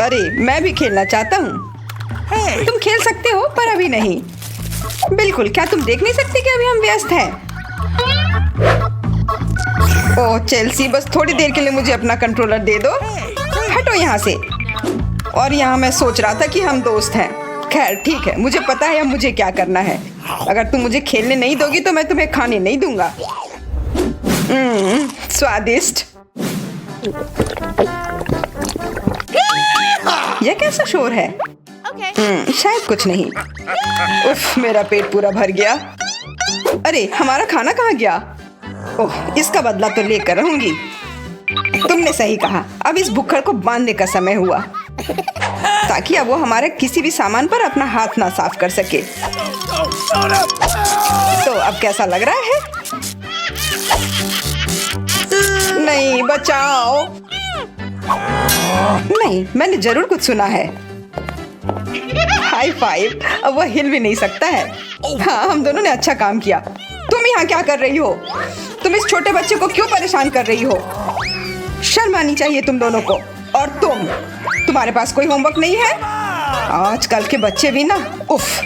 अरे मैं भी खेलना चाहता हूँ। तुम खेल सकते हो पर अभी नहीं। बिल्कुल, क्या तुम देख नहीं सकते कि अभी हम व्यस्त हैं? ओह चेल्सी, बस थोड़ी देर के लिए मुझे अपना कंट्रोलर दे दो। हटो यहाँ से। और यहाँ मैं सोच रहा था कि हम दोस्त हैं। खैर ठीक है, मुझे पता है अब मुझे क्या करना है। अगर तुम मुझे खेलने नहीं दोगी तो मैं तुम्हें खाने नहीं दूंगा। स्वादिष्ट। यह कैसा शोर है? शायद कुछ नहीं। उफ, मेरा पेट पूरा भर गया। अरे हमारा खाना कहाँ गया? ओह, इसका बदला तो लेकर रहूंगी। तुमने सही कहा, अब इस भुक्खड़ को बांधने का समय हुआ, ताकि अब वो हमारे किसी भी सामान पर अपना हाथ ना साफ कर सके। तो अब कैसा लग रहा है? नहीं, बचाओ। नहीं, मैंने जरूर कुछ सुना है। High five. अब वह हिल भी नहीं सकता है। हाँ, हम दोनों ने अच्छा काम किया। तुम यहाँ क्या कर रही हो? तुम इस छोटे बच्चे को क्यों परेशान कर रही हो? शर्म आनी चाहिए तुम दोनों को। और तुम्हारे पास कोई होमवर्क नहीं है? आजकल के बच्चे भी ना, उफ।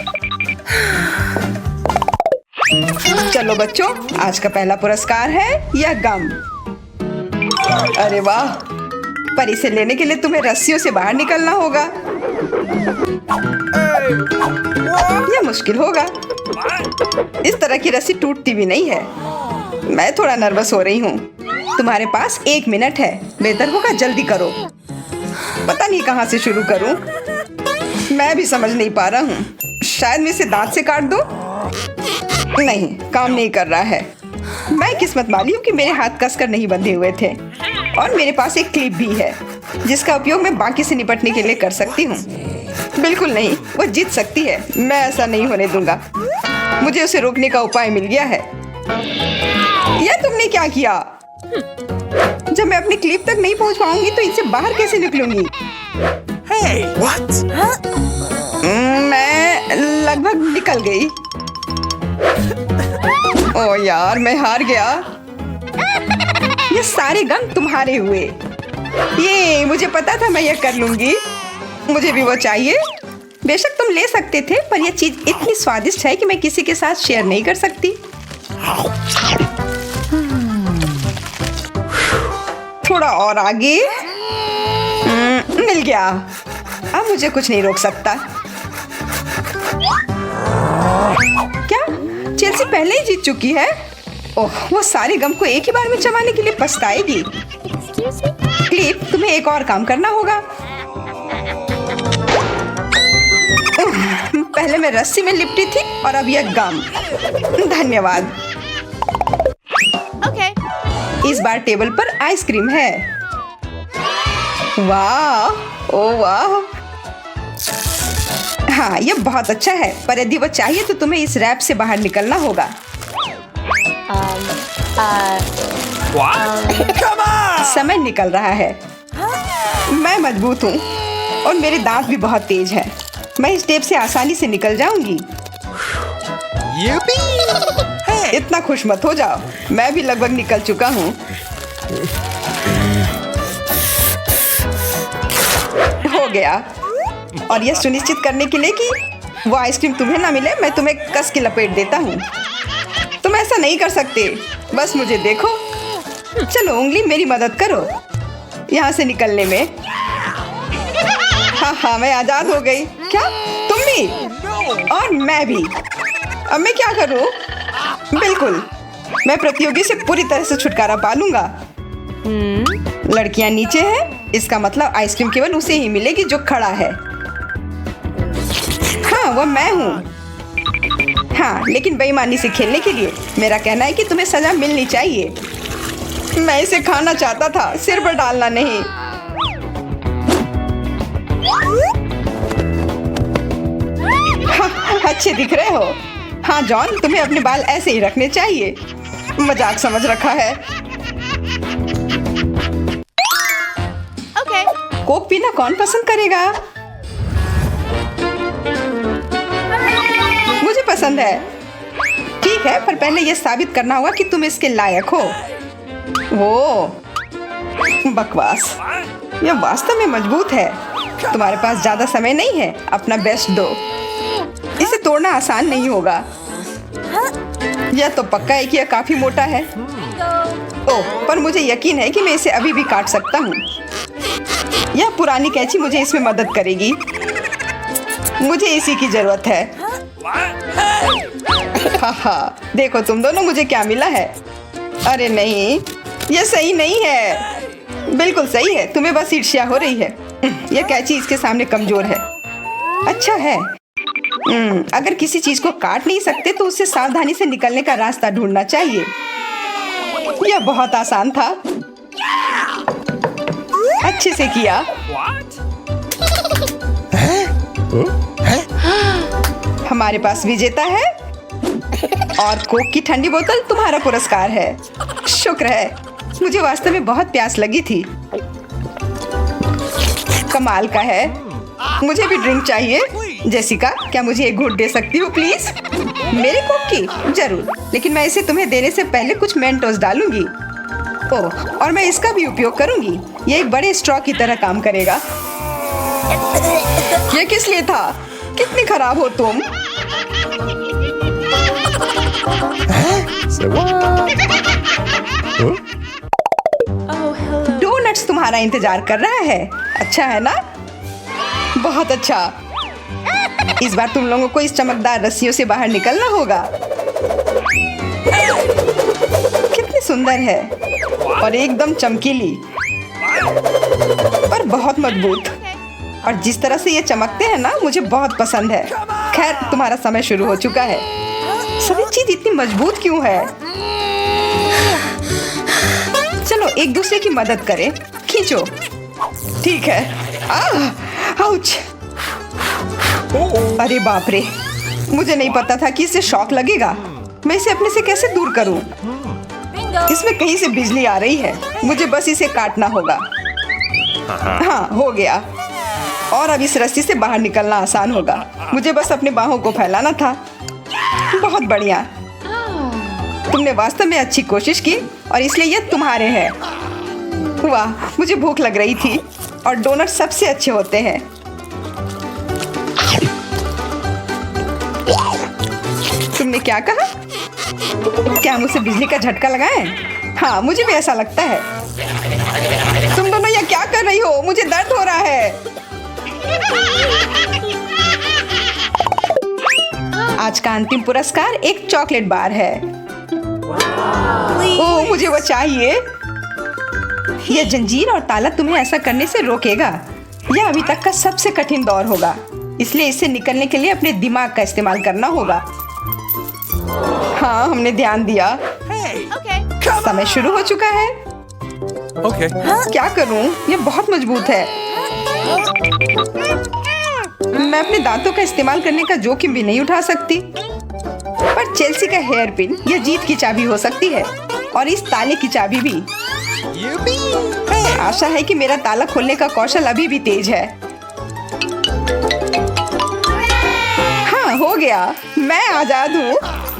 चलो बच्चों, आज का पहला पुरस्कार है यह गम। अरे वाह, पर इसे लेने के लिए तुम्हें रस्सियों से बाहर निकलना होगा। यह मुश्किल होगा। इस तरह की रस्सी टूटती भी नहीं है। मैं थोड़ा नर्वस हो रही हूँ। तुम्हारे पास 1 मिनट है। बेहतर होगा जल्दी करो। पता नहीं कहाँ से शुरू करूँ। मैं भी समझ नहीं पा रहा हूँ। शायद मैं इसे दांत से काट दूँ। नहीं, काम नहीं कर रहा है। मैं किस्मत वाली हूँ कि मेरे हाथ कसकर नहीं बंधे हुए थे। और मेरे पास एक क्लिप भी है, जिसका उपयोग मैं बाकी से निपटने के लिए कर सकती हूँ। बिल्कुल नहीं, वो जीत सकती है। मैं ऐसा नहीं होने दूंगा। मुझे उसे रोकने का उपाय मिल गया है। यह तुमने क्या किया? जब मैं अपनी क्लिप तक नहीं पहुँच पाऊंगी तो इनसे बाहर कैसे निकलूंगी? Hey, what? मैं लगभग निकल गई। ओ यार, मैं हार गया। ये सारे गम तुम्हारे हुए। ये मुझे पता था मैं ये कर लूंगी। मुझे भी वो चाहिए। बेशक तुम ले सकते थे, पर यह चीज इतनी स्वादिष्ट है कि मैं किसी के साथ शेयर नहीं कर सकती। थोड़ा और आगे। मिल गया। अब मुझे कुछ नहीं रोक सकता। क्या चेल्सी पहले ही जीत चुकी है? ओह, वो सारे गम को एक ही बार में चबाने के लिए पछताएगी। क्लिप, तुम्हें एक और काम करना होगा। पहले मैं रस्सी में लिपटी थी और अब यह गम। धन्यवाद। इस बार टेबल पर आइसक्रीम है। वाह, ओ वाह। हाँ, यह बहुत अच्छा है, पर यदि वो चाहिए तो तुम्हें इस रैप से बाहर निकलना होगा। Come on! समय निकल रहा है। मैं मजबूत हूँ और मेरे दांत भी बहुत तेज हैं। मैं इस टेप से आसानी से निकल जाऊंगी। Yippee! इतना खुश मत हो जाओ। मैं भी लगभग निकल चुका हूँ। हो गया। और यह सुनिश्चित करने के लिए कि वो आइसक्रीम तुम्हें ना मिले, मैं तुम्हें कस के लपेट देता हूँ। तुम ऐसा नहीं कर सकते। बस मुझे देखो। चलो उंगली, मेरी मदद करो यहाँ से निकलने में। हाँ, मैं आजाद हो गई। क्या तुम भी? और मैं भी। अब मैं क्या करूँ? बिल्कुल, मैं प्रतियोगी से पूरी तरह से छुटकारा पा लूंगा। लड़कियां नीचे हैं, इसका मतलब आइसक्रीम केवल उसे ही मिलेगी जो खड़ा है। हाँ, वो मैं हूँ। हाँ, लेकिन बेईमानी से खेलने के लिए मेरा कहना है कि तुम्हें सजा मिलनी चाहिए। मैं इसे खाना चाहता था, सिर पर डालना नहीं। हाँ, अच्छे दिख रहे हो। हाँ जॉन, तुम्हें अपने बाल ऐसे ही रखने चाहिए। मजाक समझ रखा है। कोक पीना कौन पसंद करेगा? मुझे पसंद है। ठीक है, पर पहले यह साबित करना होगा कि तुम इसके लायक हो। वो बकवास। यह वास्तव में मजबूत है। तुम्हारे पास ज्यादा समय नहीं है, अपना बेस्ट दो। इसे तोड़ना आसान नहीं होगा। यह तो पक्का है कि यह काफी मोटा है। ओह, पर मुझे यकीन है कि मैं इसे अभी भी काट सकता हूँ। यह पुरानी कैंची मुझे इसमें मदद करेगी। मुझे इसी की जरूरत है। हाँ, देखो तुम दोनों, मुझे क्या मिला है। अरे नहीं, यह सही नहीं है। बिल्कुल सही है, तुम्हें बस ईर्ष्या हो रही है। यह कैंची इसके सामने कमजोर है। अच्छा है। अगर किसी चीज को काट नहीं सकते तो उससे सावधानी से निकलने का रास्ता ढूंढना चाहिए। यह बहुत आसान था। अच्छे से किया। हमारे पास विजेता है और कोक की ठंडी बोतल तुम्हारा पुरस्कार है। शुक्र है, मुझे वास्तव में बहुत प्यास लगी थी। कमाल का है। मुझे भी ड्रिंक चाहिए। जेसिका, क्या मुझे एक घूंट दे सकती हो प्लीज? मेरे कोक की? जरूर, लेकिन मैं इसे तुम्हें देने से पहले कुछ मेंटोस डालूंगी। ओह, और मैं इसका भी उपयोग करूंगी। ये एक बड़े स्ट्रॉ की तरह काम करेगा। ये किस लिए था? कितनी खराब हो तुम। डोनट्स तुम्हारा इंतजार कर रहा है। अच्छा है ना? बहुत अच्छा। इस बार तुम लोगों को इस चमकदार रस्सियों से बाहर निकलना होगा। कितनी सुंदर है और एकदम चमकीली और बहुत मजबूत। और जिस तरह से ये चमकते हैं ना, मुझे बहुत पसंद है। खैर, तुम्हारा समय शुरू हो चुका है। सभी चीज इतनी मजबूत क्यों है? चलो एक दूसरे की मदद करें। खींचो। ठीक है। आउच! अरे बाप रे, मुझे नहीं पता था कि इसे शॉक लगेगा। मैं इसे अपने से कैसे दूर करूं? इसमें कहीं से बिजली आ रही है। मुझे बस इसे काटना होगा। हाँ, हो गया। और अब इस रस्सी से बाहर निकलना आसान होगा। मुझे बस अपने बाहों को फैलाना था। बहुत बढ़िया। तुमने वास्तव में अच्छी कोशिश की और इसलिए ये तुम्हारे हैं। वाह, मुझे भूख लग रही थी और डोनट सबसे अच्छे होते हैं। तुमने क्या कहा? क्या हम उसे बिजली का झटका लगाएं? हाँ, मुझे भी ऐसा लगता है। तुम दोनों यहाँ क्या कर रही हो? मुझे दर्द हो रहा है। आज का अंतिम पुरस्कार एक चॉकलेट बार है। ओह, मुझे वो चाहिए। यह जंजीर और ताला तुम्हें ऐसा करने से रोकेगा। यह अभी तक का सबसे कठिन दौर होगा, इसलिए इससे निकलने के लिए अपने दिमाग का इस्तेमाल करना होगा। हाँ, हमने ध्यान दिया। समय शुरू हो चुका है। क्या करूं? यह बहुत मजबूत है। मैं अपने दांतों का इस्तेमाल करने का जोखिम भी नहीं उठा सकती। पर चेल्सी का हेयर पिन यह जीत की चाबी हो सकती है और इस ताले की चाबी भी। आशा है कि मेरा ताला खोलने का कौशल अभी भी तेज है। हाँ, हो गया। मैं आजाद हूँ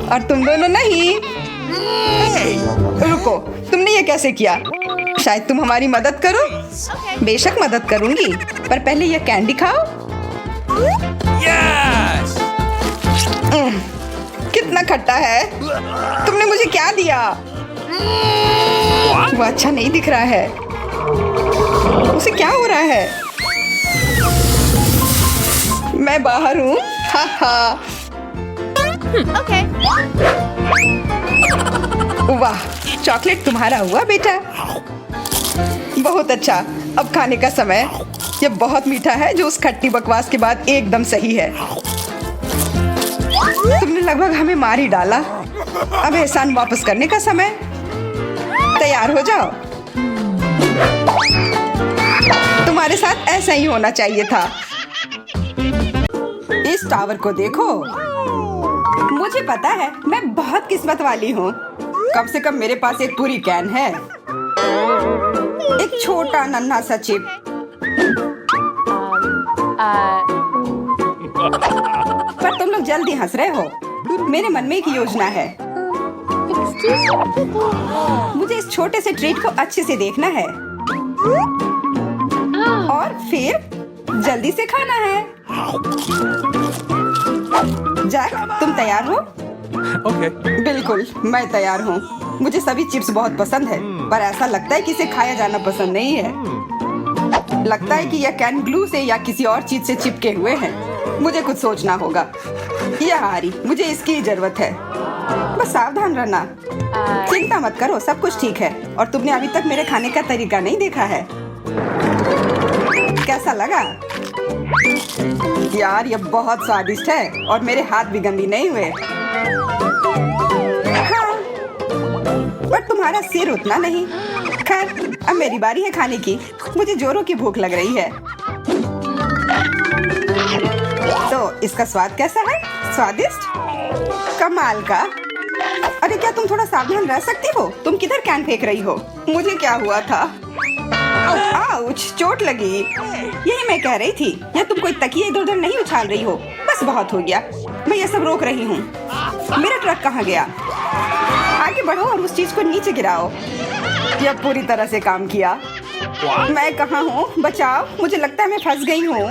और तुम दोनों नहीं। रुको, तुमने ये कैसे किया? शायद तुम हमारी मदद करो। बेशक मदद करूंगी, पर पहले यह कैंडी खाओ। कितना खट्टा है। तुमने मुझे क्या दिया? वो अच्छा नहीं दिख रहा है। उसे क्या हो रहा है? मैं बाहर हूँ। हा हा। वाह, चॉकलेट तुम्हारा हुआ बेटा। बहुत अच्छा। अब खाने का समय। यह बहुत मीठा है, जो उस खट्टी बकवास के बाद एकदम सही है। तुमने लगभग हमें मार ही डाला। अब एहसान वापस करने का समय। तैयार हो जाओ। तुम्हारे साथ ऐसा ही होना चाहिए था। इस टावर को देखो। मुझे पता है, मैं बहुत किस्मत वाली हूँ। कम से कम मेरे पास एक पूरी कैन है। एक छोटा नन्हा सा चिप। पर तुम लोग जल्दी हंस रहे हो। मेरे मन में एक योजना है। मुझे इस छोटे से ट्रीट को अच्छे से देखना है और फिर जल्दी से खाना है। जैक, तुम तैयार हो? Okay. बिल्कुल, मैं तैयार हूँ। मुझे सभी चिप्स बहुत पसंद है, पर ऐसा लगता है कि इसे खाया जाना पसंद नहीं है। लगता है कि यह कैन ग्लू से या किसी और चीज से चिपके हुए हैं। मुझे कुछ सोचना होगा। यह हारी, मुझे इसकी जरूरत है। बस सावधान रहना। चिंता मत करो, सब कुछ ठीक है। और तुमने अभी तक मेरे खाने का तरीका नहीं देखा है। कैसा लगा? यार, यह बहुत स्वादिष्ट है और मेरे हाथ भी गंदी नहीं हुए। हाँ, पर तुम्हारा सिर उतना नहीं। खैर, अब मेरी बारी है खाने की। मुझे जोरों की भूख लग रही है। तो इसका स्वाद कैसा है? स्वादिष्ट? कमाल का। अरे क्या तुम थोड़ा सावधान रह सकती हो? तुम किधर कैन फेंक रही हो? मुझे क्या हुआ था? आउच, चोट लगी। यही मैं कह रही थी। या तुम कोई तकिए इधर उधर नहीं उछाल रही हो? बस बहुत हो गया। मैं ये सब रोक रही हूँ। मेरा ट्रक कहाँ गया? आगे बढ़ो और उस चीज को नीचे गिराओ। यह पूरी तरह से काम किया। मैं कहाँ हूँ? बचाओ, मुझे लगता है मैं फंस गई हूँ।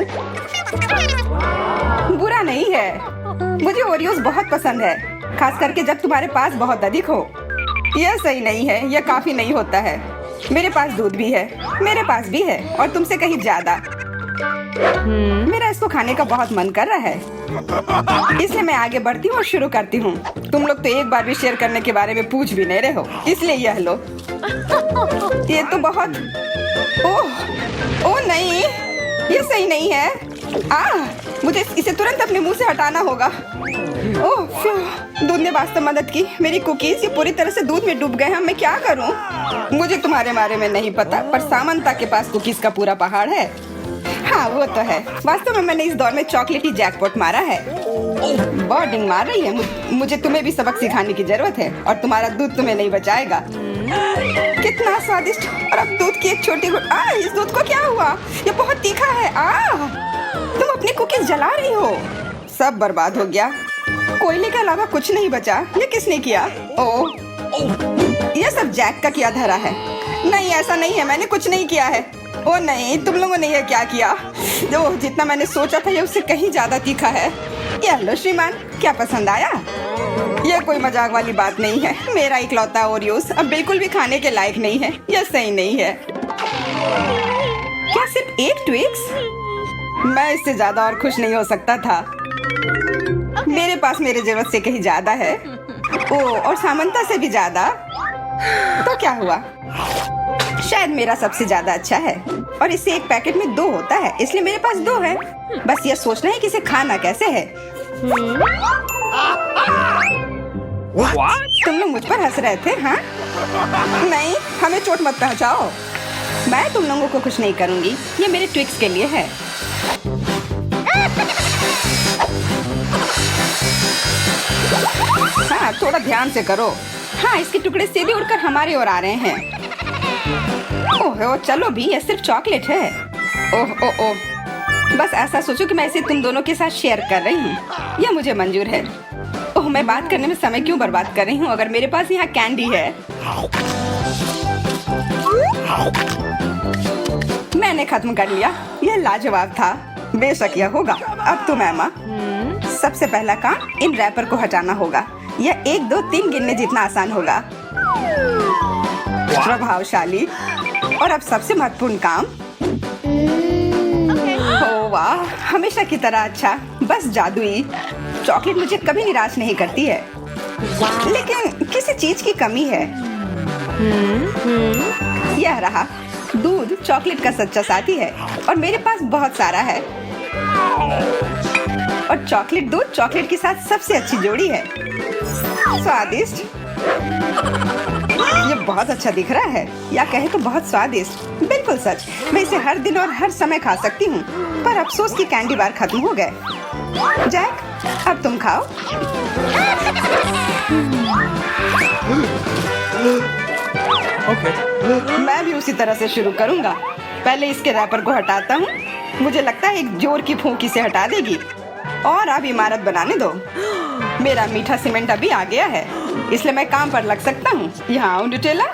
बुरा नहीं है। मुझे ओरियोस बहुत पसंद है, खास करके जब तुम्हारे पास बहुत अधिक हो। यह सही नहीं है, यह काफी नहीं होता है। मेरे पास दूध भी है, मेरे पास भी है, और तुमसे कहीं ज्यादा। मेरा इसको खाने का बहुत मन कर रहा है, इसलिए मैं आगे बढ़ती हूँ और शुरू करती हूँ। तुम लोग तो एक बार भी शेयर करने के बारे में पूछ भी नहीं रहे हो, इसलिए यह लो। ये तो बहुत ओह नहीं, ये सही नहीं है। मुझे इसे तुरंत अपने मुंह से हटाना होगा। ओह, दूध ने वास्तव मदद की। मेरी कुकीज ये पूरी तरह से दूध में डूब गए हैं। मैं क्या करूं? मुझे तुम्हारे बारे में नहीं पता, पर सामंता के पास कुकीज का पूरा पहाड़ है। हाँ, वो तो है। वास्तव में मैंने इस दौर में चॉकलेटी जैकपॉट मारा है। बॉर्डिंग मार रही है। मुझे तुम्हें भी सबक सिखाने की जरूरत है, और तुम्हारा दूध तुम्हें नहीं बचाएगा। कितना स्वादिष्ट। और अब दूध की एक छोटी इस दूध को क्या हुआ? ये बहुत तीखा है। तुम अपनी कुकीज जला रही हो। सब बर्बाद हो गया। कोयले के अलावा कुछ नहीं बचा। ये किसने किया? ओह, ये सब जैक का किया धरा है। नहीं, ऐसा नहीं है, मैंने कुछ नहीं किया है। ओह नहीं, तुम लोगों ने ये क्या किया? जो जितना मैंने सोचा था ये उससे कहीं ज्यादा तीखा है। ये लो श्रीमान, क्या पसंद आया? यह कोई मजाक वाली बात नहीं है। मेरा इकलौता ओरियोस अब बिल्कुल भी खाने के लायक नहीं है। यह सही नहीं है। क्या सिर्फ एक ट्विक्स? मैं इससे ज्यादा और खुश नहीं हो सकता था। मेरे पास मेरे जरूरत से कहीं ज्यादा है। ओह, और सामंता से भी ज्यादा। तो क्या हुआ? शायद मेरा सबसे ज्यादा अच्छा है, और इससे एक पैकेट में 2 होता है, इसलिए मेरे पास 2 है। बस ये सोचना है कि इसे खाना कैसे है। What? तुम लोग मुझ पर हंस रहे थे, हाँ? नहीं, हमें चोट मत पहुंचाओ। मैं तुम लोगों को कुछ नहीं करूंगी। ये मेरे ट्विक्स के लिए है। हाँ, थोड़ा ध्यान से करो। हाँ, इसके टुकड़े सीधे उड़कर हमारे ओर आ रहे हैं। ओह, चलो भी, ये सिर्फ चॉकलेट है। ओह ओह ओह, बस ऐसा सोचो कि मैं इसे तुम दोनों के साथ शेयर कर रही हूँ। यह मुझे मंजूर है। ओह, मैं बात करने में समय क्यों बर्बाद कर रही हूँ अगर मेरे पास यहाँ कैंडी है। मैंने खत्म कर लिया। यह लाजवाब था। बेशक यह होगा। अब तुम एमा। सबसे पहला काम इन रैपर को हटाना होगा। यह 1 2 3 गिनने जितना आसान होगा। प्रभावशाली। और अब सबसे महत्वपूर्ण काम। ओह वाह, हमेशा की तरह अच्छा, बस जादुई। चॉकलेट मुझे कभी निराश नहीं करती है, लेकिन किसी चीज की कमी है। यह रहा। दूध चॉकलेट का सच्चा साथी है, और मेरे पास बहुत सारा है। और चॉकलेट दूध चॉकलेट के साथ सबसे अच्छी जोड़ी है। स्वादिष्ट। ये बहुत अच्छा दिख रहा है, या कहे तो बहुत स्वादिष्ट। बिल्कुल सच। मैं इसे हर दिन और हर समय खा सकती हूँ, पर अफसोस कि कैंडी बार खत्म हो गए। जैक, अब तुम खाओ। Okay. मैं भी उसी तरह से शुरू करूँगा। पहले इसके रैपर को हटाता हूँ। मुझे लगता है एक जोर की फूंक इसे हटा देगी। और अब इमारत बनाने दो। मेरा मीठा सीमेंट अभी आ गया है, इसलिए मैं काम पर लग सकता हूँ। यहाँ न्यूटेला।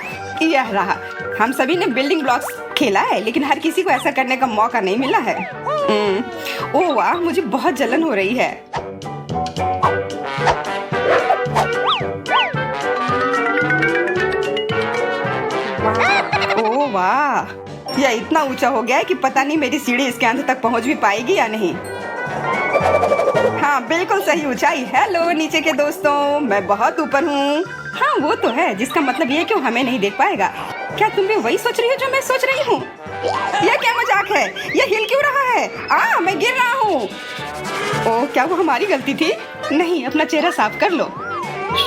यह रहा। हम सभी ने बिल्डिंग ब्लॉक्स खेला है, लेकिन हर किसी को ऐसा करने का मौका नहीं मिला है। ओह वाह, मुझे बहुत जलन हो रही है। ओह वाह, यह इतना ऊंचा हो गया है कि पता नहीं मेरी सीढ़ी इसके अंत तक पहुंच भी पाएगी या नहीं। हाँ, बिल्कुल सही ऊंचाई। हेलो नीचे के दोस्तों, मैं बहुत ऊपर हूँ। हाँ वो तो है, जिसका मतलब ये है कि वो हमें नहीं देख पाएगा। क्या तुम भी वही सोच रही हो जो मैं सोच रही हूँ? यह क्या मजाक है? यह हिल क्यों रहा है? मैं गिर रहा हूँ। ओह, क्या वो हमारी गलती थी? नहीं, अपना चेहरा साफ कर लो।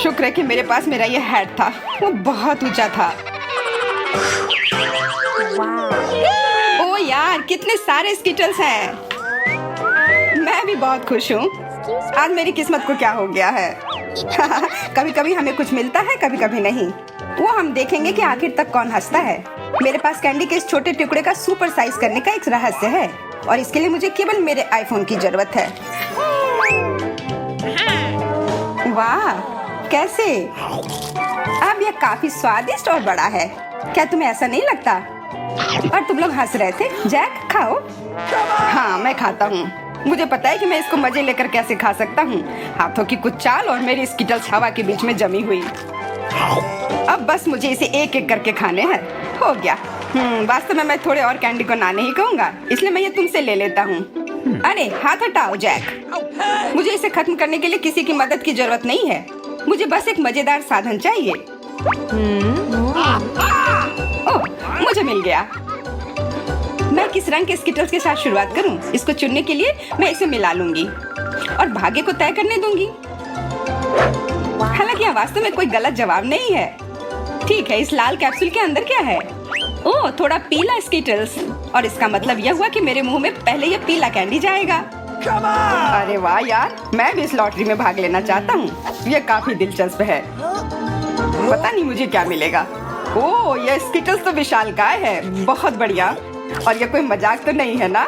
शुक्र है कि मेरे पास मेरा यह हैट था, वो बहुत ऊंचा था। ओह यार, कितने सारे स्किटल्स हैं। मैं भी बहुत खुश हूँ। आज मेरी किस्मत को क्या हो गया है। कभी कभी हमें कुछ मिलता है, कभी कभी नहीं। वो हम देखेंगे कि आखिर तक कौन हंसता है। मेरे पास कैंडी के इस छोटे टुकड़े का सुपर साइज करने का एक रहस्य है, और इसके लिए मुझे केवल मेरे आईफोन की जरूरत है। वाह, कैसे? अब यह काफी स्वादिष्ट और बड़ा है। क्या तुम्हें ऐसा नहीं लगता? और तुम लोग हंस रहे थे। जैक, खाओ। हाँ, मैं खाता हूँ। मुझे पता है कि मैं इसको मजे लेकर कैसे खा सकता हूँ। हाथों की कुछ चाल और मेरी स्किटल्स हवा के बीच में जमी हुई। अब बस मुझे इसे एक एक करके खाने हैं। हो गया। वास्तव में मैं थोड़े और कैंडी को ना नहीं कहूँगा, इसलिए मैं ये तुमसे ले लेता हूँ। अरे हाथ हटाओ जैक। मुझे इसे खत्म करने के लिए किसी की मदद की जरूरत नहीं है। मुझे बस एक मजेदार साधन चाहिए। ओह, मुझे मिल गया। मैं किस रंग के स्किटल्स के साथ शुरुआत करूं? इसको चुनने के लिए मैं इसे मिला लूंगी और भाग्य को तय करने दूंगी। हालांकि यह वास्तव में कोई गलत जवाब नहीं है। ठीक है, इस लाल कैप्सूल के अंदर क्या है? ओह, थोड़ा पीला स्किटल्स, और इसका मतलब यह हुआ कि मेरे मुंह में पहले यह पीला कैंडी जाएगा। अरे वाह यार, मैं भी इस लॉटरी में भाग लेना चाहता हूँ। यह काफी दिलचस्प है। पता नहीं मुझे क्या मिलेगा। ओह, यह स्किटल्स तो विशालकाय है। बहुत बढ़िया। और यह कोई मजाक तो नहीं है ना?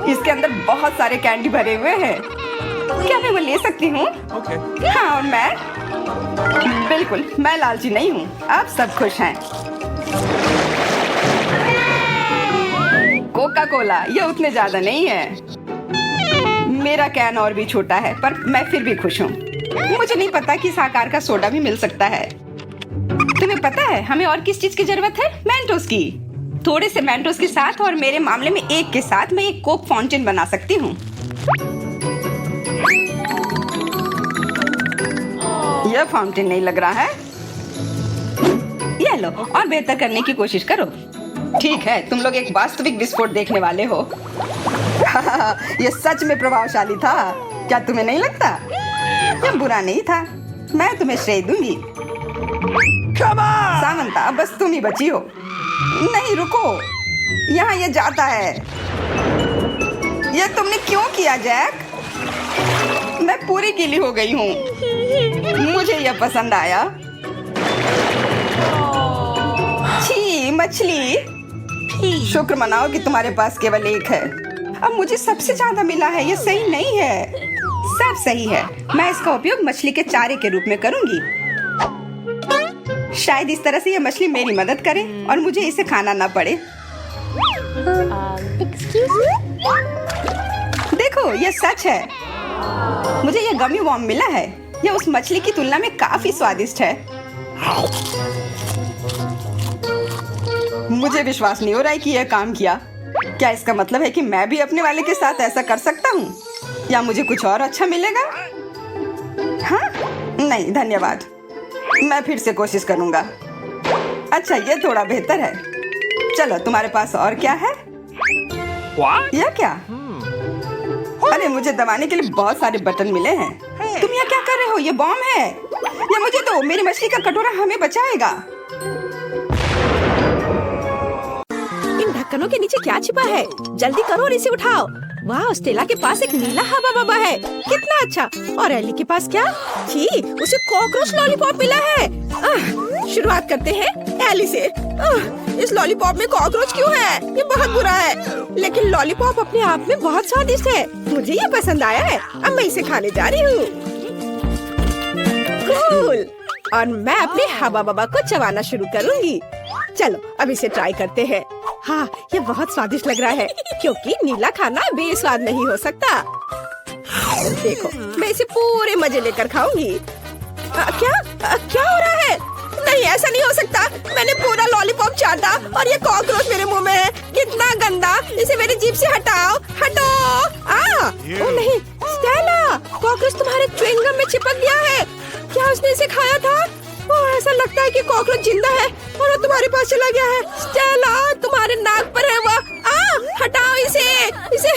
इसके अंदर बहुत सारे कैंडी भरे हुए हैं। क्या मैं वो ले सकती हूँ? हाँ, और मैं? बिल्कुल, मैं लालची नहीं हूँ। अब सब खुश हैं। कोका कोला, यह उतने ज्यादा नहीं है। मेरा कैन और भी छोटा है, पर मैं फिर भी खुश हूँ। मुझे नहीं पता कि इस आकार का सोडा भी मिल सकता है। तुम्हें पता है हमें और किस चीज की जरूरत है? मेंटोस की। थोड़े से मेंटोस के साथ, और मेरे मामले में एक के साथ, मैं एक कोक फाउंटेन बना सकती हूँ। यह फाउंटेन नहीं लग रहा है। ये लो, और बेहतर करने की कोशिश करो। ठीक है, तुम लोग एक वास्तविक विस्फोट देखने वाले हो। यह सच में प्रभावशाली था। क्या तुम्हें नहीं लगता? यह बुरा नहीं था। मैं तुम्हें श्रेय दूंगी। सामंता, अब बस तुम ही बची हो। नहीं, रुको, यहाँ ये जाता है। ये तुमने क्यों किया जैक? मैं पूरी गीली हो गई हूँ। मुझे यह पसंद आया। छी, मछली। शुक्र मनाओ कि तुम्हारे पास केवल एक है। अब मुझे सबसे ज्यादा मिला है। यह सही नहीं है। सब सही है। मैं इसका उपयोग मछली के चारे के रूप में करूंगी। शायद इस तरह से यह मछली मेरी मदद करे और मुझे इसे खाना ना पड़े। देखो, यह सच है। मुझे यह गमी वॉर्म मिला है। यह उस मछली की तुलना में काफी स्वादिष्ट है। मुझे विश्वास नहीं हो रहा है कि यह काम किया। क्या इसका मतलब है कि मैं भी अपने वाले के साथ ऐसा कर सकता हूँ, या मुझे कुछ और अच्छा मिलेगा? हाँ, नहीं धन्यवाद। मैं फिर से कोशिश करूंगा। अच्छा, ये थोड़ा बेहतर है। चलो, तुम्हारे पास और क्या है? यह क्या? अरे, मुझे दबाने के लिए बहुत सारे बटन मिले हैं। तुम यहाँ क्या कर रहे हो? ये बॉम्ब है। ये मुझे दो। मेरी मछली का कटोरा हमें बचाएगा। इन ढक्कनों के नीचे क्या छिपा है? जल्दी करो और इसे उठाओ। वाह, स्टेला के पास एक नीला हवा बबा है। कितना अच्छा। और एली के पास क्या? छी, उसे कॉकरोच लॉलीपॉप मिला है। शुरुआत करते हैं एली से। इस लॉलीपॉप में कॉकरोच क्यों है? ये बहुत बुरा है। लेकिन लॉलीपॉप अपने आप में बहुत स्वादिष्ट है। मुझे ये पसंद आया है। अब मैं इसे खाने जा रही हूँ। कूल। और मैं अपने हवा बबा को चबाना शुरू करूँगी। चलो, अब इसे ट्राई करते हैं। हाँ, ये बहुत स्वादिष्ट लग रहा है क्योंकि नीला खाना बेस्वाद नहीं हो सकता। देखो, मैं इसे पूरे मजे लेकर खाऊंगी। क्या हो रहा है? नहीं, ऐसा नहीं हो सकता। मैंने पूरा लॉलीपॉप चाटा और ये कॉकरोच मेरे मुंह में है। कितना गंदा! इसे मेरी जीभ से हटाओ, हटो! ओ नहीं, स्टेला, कॉकरोच तुम्हारे च्युइंगम में चिपक गया है। क्या उसने इसे खाया था? ओह, ऐसा लगता है कि कॉकरोच जिंदा है और वो तुम्हारे पास चला गया है। स्टेला, तुम्हारे नाक पर है वो। हटाओ इसे।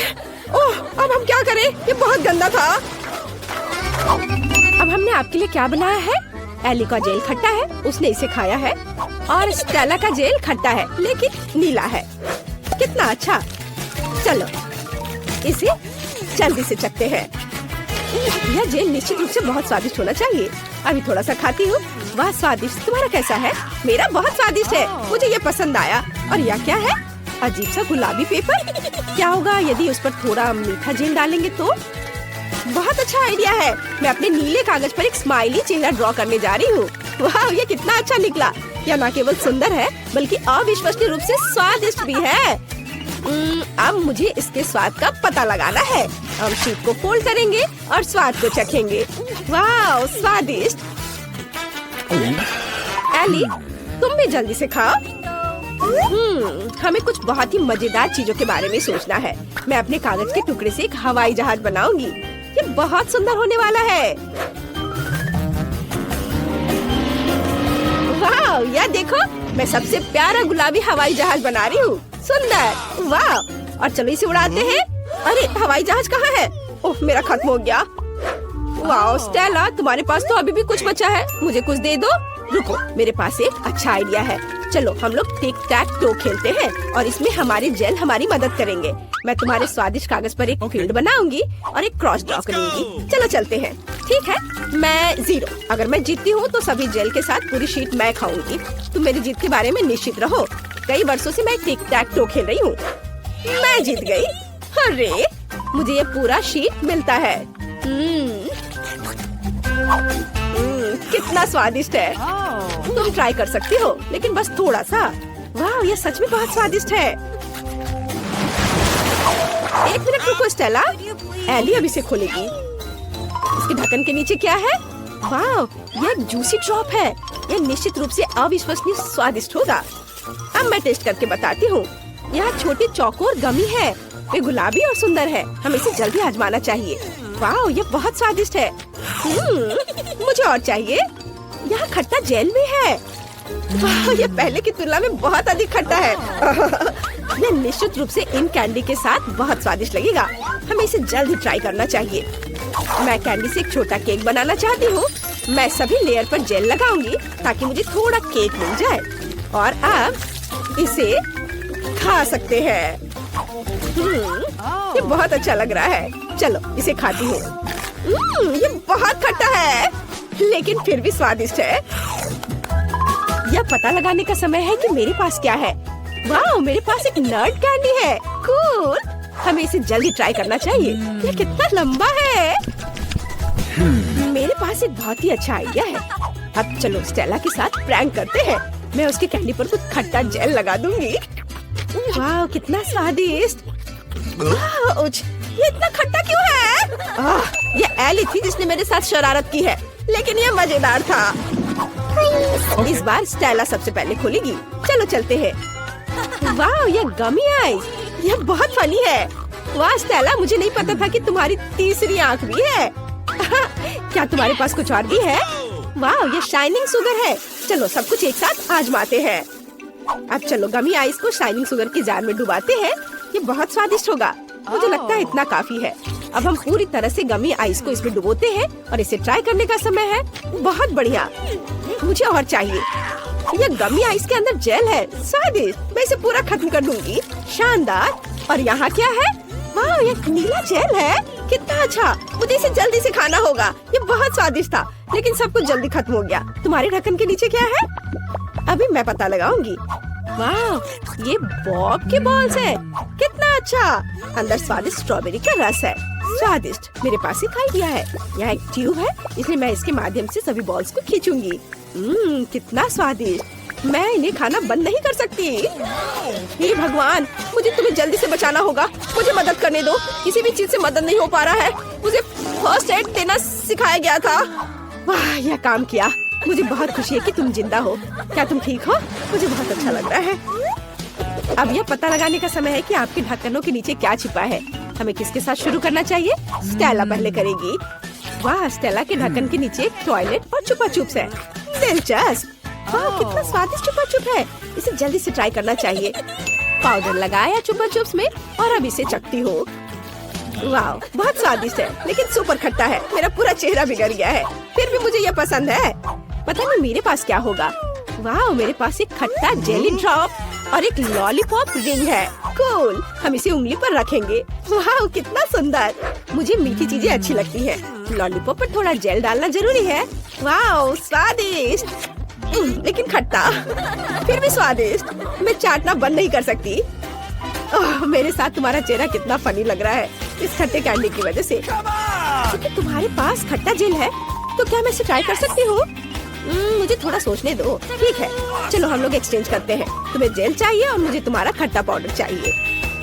ओह, अब हम क्या करें? ये बहुत गंदा था। अब हमने आपके लिए क्या बनाया है? एली का जेल खट्टा है, उसने इसे खाया है, और स्टेला का जेल खट्टा है लेकिन नीला है। कितना अच्छा! चलो इसे जल्दी से चखते हैं। यह जेल निश्चित रूप से बहुत स्वादिष्ट होना चाहिए। अभी थोड़ा सा खाती हूँ। वाह, स्वादिष्ट! तुम्हारा कैसा है? मेरा बहुत स्वादिष्ट है, मुझे ये पसंद आया। और यह क्या है? अजीब सा गुलाबी पेपर। क्या होगा यदि उस पर थोड़ा मीठा जेल डालेंगे तो? बहुत अच्छा आइडिया है। मैं अपने नीले कागज पर एक स्माइली चेहरा ड्रॉ करने जा रही हूँ। वाह, ये कितना अच्छा निकला! यह न केवल सुंदर है बल्कि अविश्वसनीय रूप से स्वादिष्ट भी है। अब मुझे इसके स्वाद का पता लगाना है। हम शीट को फोल्ड करेंगे और स्वाद को चखेंगे। वाह, स्वादिष्ट! एली, तुम भी जल्दी से खाओ। हमें कुछ बहुत ही मजेदार चीजों के बारे में सोचना है। मैं अपने कागज के टुकड़े से एक हवाई जहाज बनाऊंगी। ये बहुत सुंदर होने वाला है। वाह, यह देखो, मैं सबसे प्यारा गुलाबी हवाई जहाज बना रही हूँ। सुंदर! वाह! और चलो इसे उड़ाते हैं। अरे, हवाई जहाज कहाँ है? ओह, मेरा खत्म हो गया। वाह स्टेला, तुम्हारे पास तो अभी भी कुछ बचा है। मुझे कुछ दे दो। रुको, मेरे पास एक अच्छा आइडिया है। चलो हम लोग टिक टैक टो खेलते हैं और इसमें हमारे जेल हमारी मदद करेंगे। मैं तुम्हारे स्वादिष्ट कागज पर एक फील्ड बनाऊंगी और एक क्रॉस ड्रॉ करूंगी। चलो चलते हैं। ठीक है, मैं 0। अगर मैं जीतती हूँ तो सभी जेल के साथ पूरी शीट मैं खाऊंगी। तुम मेरी जीत के बारे में निश्चित रहो। कई वर्षों से मैं टिक टैक टो खेल रही हूँ। मैं जीत गई। अरे, मुझे ये पूरा शीट मिलता है। कितना स्वादिष्ट है। तुम ट्राई कर सकती हो, लेकिन बस थोड़ा सा। वाह, ये सच में बहुत स्वादिष्ट है। एक मिनट रुको स्टेला, एली अब इसे खोलेगी। इसके ढक्कन के नीचे क्या है? वाह, ये एक जूसी ड्रॉप है। यह निश्चित रूप से अविश्वसनीय स्वादिष्ट होगा। अब मैं टेस्ट करके बताती हूँ। यह छोटी चौकोर गमी है। वे गुलाबी और सुंदर है। हमें इसे जल्दी आजमाना चाहिए। वाह, ये बहुत स्वादिष्ट है। मुझे और चाहिए। यहाँ खट्टा जेल भी है। वाह, ये पहले की तुलना में बहुत अधिक खट्टा है। यह निश्चित रूप से इन कैंडी के साथ बहुत स्वादिष्ट लगेगा। हमें इसे जल्दी ट्राई करना चाहिए। मैं कैंडी से एक छोटा केक बनाना चाहती हूँ। मैं सभी लेयर पर जेल लगाऊंगी ताकि मुझे थोड़ा केक मिल जाए। और अब इसे खा सकते हैं। ये बहुत अच्छा लग रहा है। चलो इसे खाती हूँ। ये बहुत खट्टा है लेकिन फिर भी स्वादिष्ट है। यह पता लगाने का समय है कि मेरे पास क्या है। वाह, मेरे पास एक नट कैंडी है। कूल! हमें इसे जल्दी ट्राई करना चाहिए। यह कितना लंबा है। मेरे पास एक बहुत ही अच्छा आइडिया है। अब चलो स्टेला के साथ प्रैंक करते हैं। मैं उसके कैंडी पर कुछ खट्टा जेल लगा दूंगी। वाह, कितना स्वादिष्ट। ये इतना खट्टा क्यों है? ये एली थी जिसने मेरे साथ शरारत की है, लेकिन ये मजेदार था। इस बार स्टेला सबसे पहले खोलेगी। चलो चलते हैं। वाह, ये गमी आइस, ये बहुत फनी है। वाह स्टेला, मुझे नहीं पता था कि तुम्हारी तीसरी आंख भी है। क्या तुम्हारे पास कुछ और भी है? वाह, ये शाइनिंग शुगर है। चलो सब कुछ एक साथ आजमाते हैं। अब चलो गमी आइस को शाइनिंग शुगर की जार में डुबाते हैं। ये बहुत स्वादिष्ट होगा। मुझे लगता है इतना काफी है। अब हम पूरी तरह से गमी आइस को इसमें डुबोते हैं और इसे ट्राई करने का समय है। बहुत बढ़िया, मुझे और चाहिए। ये गमी आइस के अंदर जेल है। स्वादिष्ट, मैं इसे पूरा खत्म कर दूंगी। शानदार। और यहाँ क्या है? वाह, ये नीला जेल है। कितना अच्छा, मुझे इसे जल्दी से खाना होगा। ये बहुत स्वादिष्ट था लेकिन सब कुछ जल्दी खत्म हो गया। तुम्हारे ढक्कन के नीचे क्या है? अभी मैं पता लगाऊंगी। वाह, ये बॉब के बॉल्स है। कितना अच्छा। अंदर स्वादिष्ट स्ट्रॉबेरी का रस है। स्वादिष्ट। मेरे पास एक आइडिया है। यहाँ एक ट्यूब है, इसलिए मैं इसके माध्यम से सभी बॉल्स को खींचूंगी। कितना स्वादिष्ट। मैं इन्हें खाना बंद नहीं कर सकती। हे भगवान, मुझे तुम्हें जल्दी से बचाना होगा। मुझे मदद करने दो। किसी भी चीज से मदद नहीं हो पा रहा है। मुझे फर्स्ट एड देना सिखाया गया था। वाह, यह काम किया। मुझे बहुत खुशी है कि तुम जिंदा हो। क्या तुम ठीक हो? मुझे बहुत अच्छा लग रहा है। अब यह पता लगाने का समय है कि आपके ढक्कनों के नीचे क्या छिपा है। हमें किसके साथ शुरू करना चाहिए? स्टेला पहले करेगी। वाह, स्टेला के ढक्कन के नीचे एक टॉयलेट और छुपा चुप्स है। दिलचस्प। वाह, कितना स्वादिष्ट छुपा चुप है। इसे जल्दी से ट्राई करना चाहिए। पाउडर लगाया छुपा चुप्स में और अब इसे चखती हो। वाह, बहुत स्वादिष्ट है, लेकिन सुपर खट्टा है। मेरा पूरा चेहरा बिगड़ गया है। फिर भी मुझे यह पसंद है। पता नहीं मेरे पास क्या होगा। वाह, मेरे पास एक खट्टा जेली ड्रॉप और एक लॉलीपॉप रिंग है। कूल, हम इसे उंगली पर रखेंगे। वाह, कितना सुंदर। मुझे मीठी चीजें अच्छी लगती है। लॉलीपॉप पर थोड़ा जेल डालना जरूरी है। वाह, स्वादिष्ट, लेकिन खट्टा, फिर भी स्वादिष्ट। मैं चाटना बंद नहीं कर सकती। मेरे साथ तुम्हारा चेहरा कितना फनी लग रहा है इस खट्टे कैंडी की वजह से। क्योंकि तुम्हारे पास खट्टा जेल है, तो क्या मैं इसे ट्राई कर सकती हूँ? मुझे थोड़ा सोचने दो। ठीक है, चलो हम लोग एक्सचेंज करते हैं। तुम्हें जेल चाहिए और मुझे तुम्हारा खट्टा पाउडर चाहिए।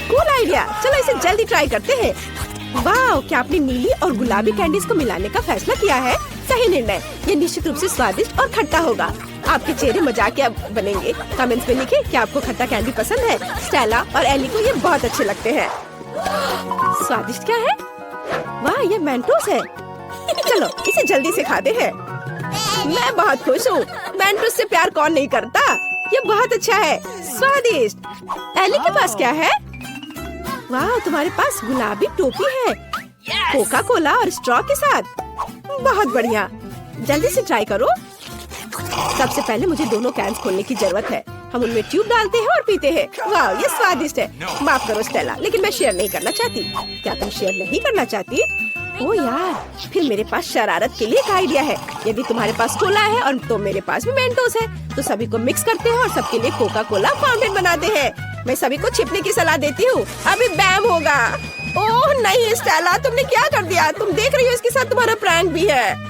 Cool idea. चलो इसे जल्दी ट्राई करते हैं। वाह, क्या आपने नीली और गुलाबी कैंडीज को मिलाने का फैसला किया है? सही निर्णय। ये निश्चित रूप से स्वादिष्ट और खट्टा होगा। आपके चेहरे मजाकिया बनेंगे। कमेंट्स में लिखें कि आपको खट्टा कैंडी पसंद है। स्टेला और एली को ये बहुत अच्छे लगते हैं। स्वादिष्ट क्या है? वाह, ये मेंटोस है। चलो इसे जल्दी से खाते हैं। मैं बहुत खुश हूँ। मेंटोस से प्यार कौन नहीं करता? ये बहुत अच्छा है, स्वादिष्ट। एली के पास क्या है? वाह, तुम्हारे पास गुलाबी टोपी है, कोका कोला और स्ट्रॉ के साथ। बहुत बढ़िया, जल्दी से ट्राई करो। सबसे पहले मुझे दोनों कैंस खोलने की जरूरत है। हम उनमें ट्यूब डालते हैं और पीते हैं। वाह, ये स्वादिष्ट है। माफ करो स्टेला, लेकिन मैं शेयर नहीं करना चाहती। क्या तुम शेयर नहीं करना चाहती? ओ यार, फिर मेरे पास शरारत के लिए एक आइडिया है। यदि तुम्हारे पास कोला है और तो मेरे पास भी मेंटोस है, तो सभी को मिक्स करते हैं और सबके लिए कोका कोला फाउंटेन बनाते हैं। मैं सभी को छिपने की सलाह देती हूँ। अभी बैम होगा। ओह नहीं स्टेला, तुमने क्या कर दिया? तुम देख रही हो इसके साथ तुम्हारा प्रैंक भी है।